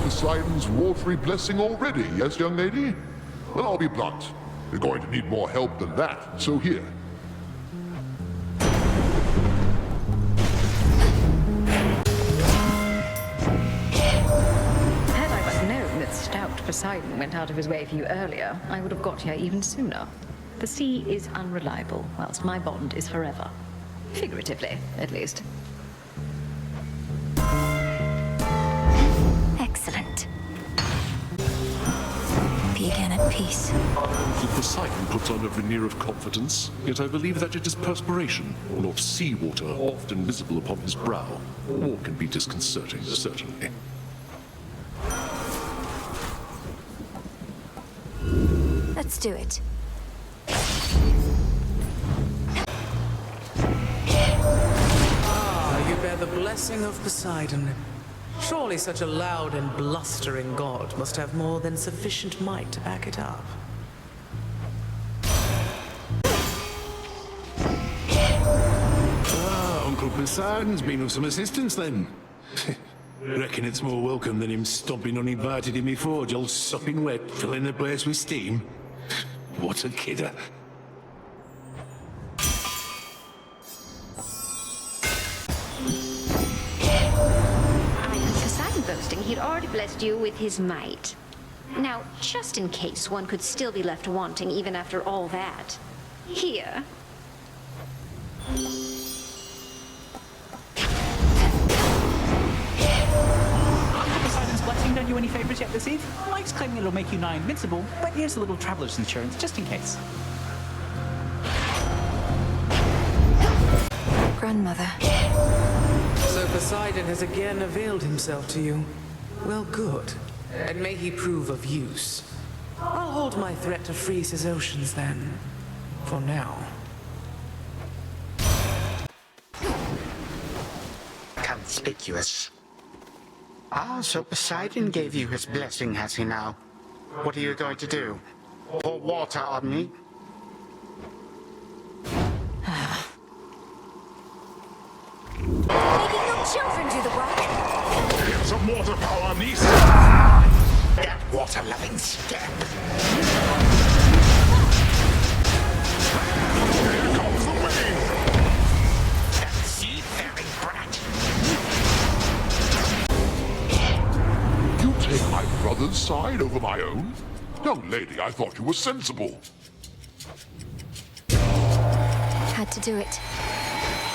Poseidon's watery blessing already, yes, young lady? Well, I'll be blunt. You're going to need more help than that, so here. Had I but known that stout Poseidon went out of his way for you earlier, I would have got here even sooner. The sea is unreliable, whilst my bond is forever. Figuratively, at least. Excellent. Be again at peace. The Poseidon puts on a veneer of confidence, yet I believe that it is perspiration, not seawater, often visible upon his brow. War can be disconcerting, certainly. Let's do it. You bear the blessing of Poseidon. Surely such a loud and blustering god must have more than sufficient might to back it up. Ah, Uncle Poseidon's been of some assistance then. Reckon it's more welcome than him stomping uninvited in me forge, all sopping wet, filling the place with steam. What a kidder. Boasting he'd already blessed you with his might. Now, just in case one could still be left wanting even after all that, here. Uncle Poseidon's blessing done you any favors yet this eve? Mike's claiming it'll make you nigh invincible, but here's a little traveler's insurance just in case. Grandmother. So Poseidon has again availed himself to you. Well, good. And may he prove of use. I'll hold my threat to freeze his oceans then. For now. Conspicuous. Ah, so Poseidon gave you his blessing, has he now? What are you going to do? Pour water on me? Making no children do the work. Get some water power, niece! That water-loving step. Here comes the wave! That seafaring brat. You take my brother's side over my own? Young lady, I thought you were sensible. Had to do it.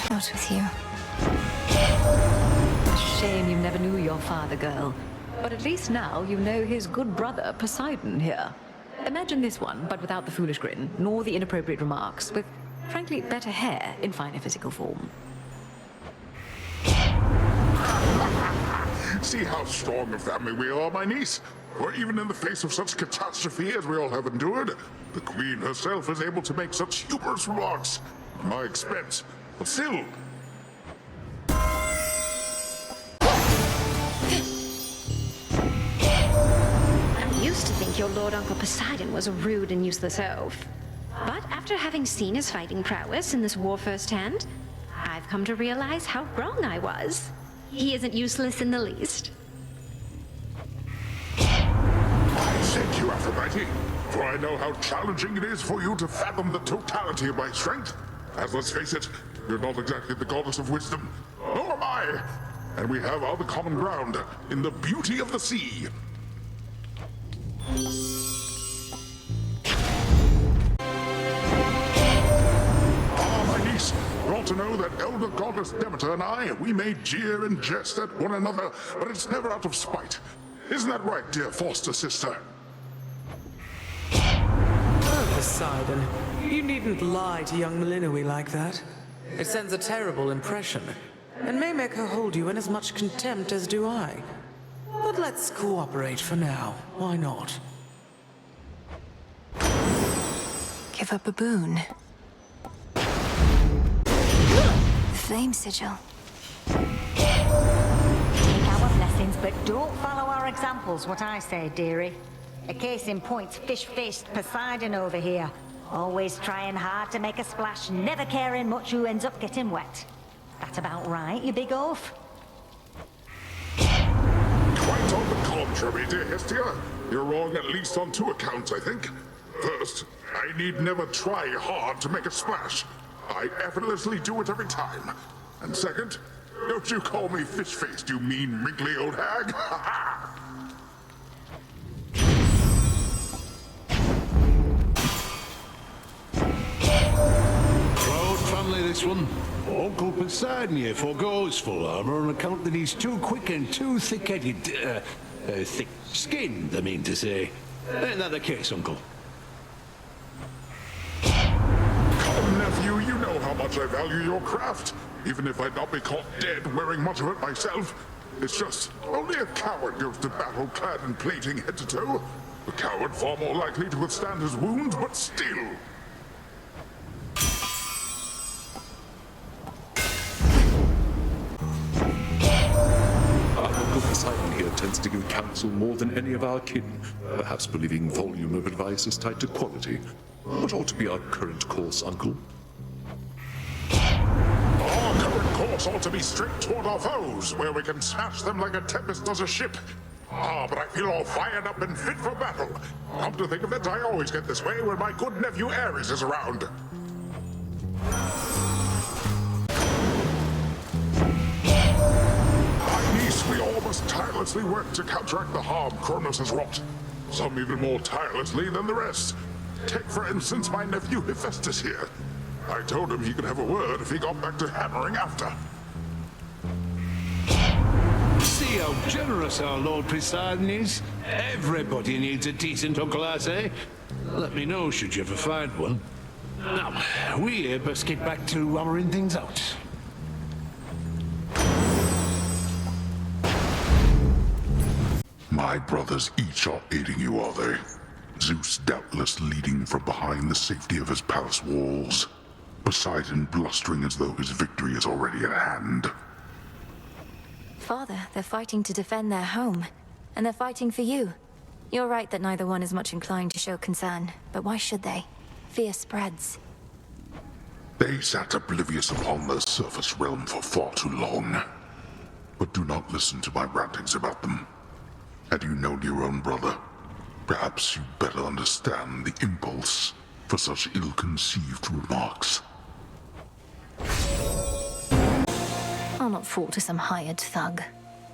Not with you. Shame you never knew your father, girl. But at least now you know his good brother, Poseidon, here. Imagine this one, but without the foolish grin, nor the inappropriate remarks, with, frankly, better hair in finer physical form. See how strong a family we are, my niece? For even in the face of such catastrophe as we all have endured, the Queen herself is able to make such humorous remarks at my expense. But still... I used to think your Lord Uncle Poseidon was a rude and useless oaf. But after having seen his fighting prowess in this war firsthand, I've come to realize how wrong I was. He isn't useless in the least. I thank you, Aphrodite, for I know how challenging it is for you to fathom the totality of my strength. As let's face it, you're not exactly the goddess of wisdom, nor am I. And we have other common ground in the beauty of the sea. Ah, my niece, you ought to know that elder goddess Demeter and I, we may jeer and jest at one another, but it's never out of spite. Isn't that right, dear foster sister? Oh, Poseidon, you needn't lie to young Melinoe like that. It sends a terrible impression, and may make her hold you in as much contempt as do I. But let's cooperate for now. Why not? Give up a boon. Flame sigil. Take our blessings, but don't follow our examples, what I say, dearie. A case in point, fish-faced Poseidon over here. Always trying hard to make a splash, never caring much who ends up getting wet. That about right, you big oaf? Quite on the contrary. hear me, dear Hestia. You're wrong at least on 2 accounts, I think. First, I need never try hard to make a splash. I effortlessly do it every time. And second, don't you call me fish-faced, you mean, wrinkly old hag. Proud family, this one. Uncle Poseidon here forgoes full armor on account that he's too quick and too thick-headed. Thick-skinned, I mean to say. Ain't that the case, Uncle? Come, nephew, you know how much I value your craft. Even if I'd not be caught dead wearing much of it myself. It's just, only a coward goes to battle clad in plating head to toe. A coward far more likely to withstand his wounds, but still. Uncle Poseidon here tends to give counsel more than any of our kin, perhaps believing volume of advice is tied to quality. What ought to be our current course, Uncle? Our current course ought to be straight toward our foes, where we can smash them like a tempest does a ship. But I feel all fired up and fit for battle. Come to think of it, I always get this way when my good nephew Ares is around. My niece, we all must tirelessly work to counteract the harm Chronos has wrought. Some even more tirelessly than the rest. Take, for instance, my nephew Hephaestus here. I told him he could have a word if he got back to hammering after. See how generous our Lord Poseidon is? Everybody needs a decent Uncle, I say. Let me know should you ever find one. Now, we here best get back to hammering things out. My brothers each are aiding you, are they? Zeus doubtless leading from behind the safety of his palace walls. Poseidon blustering as though his victory is already at hand. Father, they're fighting to defend their home. And they're fighting for you. You're right that neither one is much inclined to show concern. But why should they? Fear spreads. They sat oblivious upon the surface realm for far too long. But do not listen to my rantings about them. Had you known your own brother, perhaps you better understand the impulse for such ill-conceived remarks. I'll not fall to some hired thug.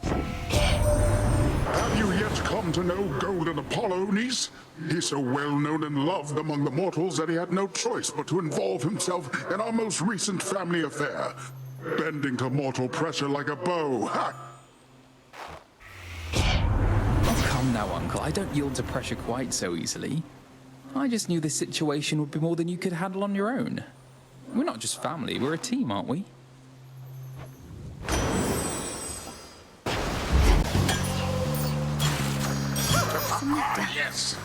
Have you yet come to know Golden Apollo, niece? He's so well known and loved among the mortals that he had no choice but to involve himself in our most recent family affair, bending to mortal pressure like a bow. Ha! Oh, come now, Uncle. I don't yield to pressure quite so easily. I just knew this situation would be more than you could handle on your own. We're not just family, we're a team, aren't we? Yes!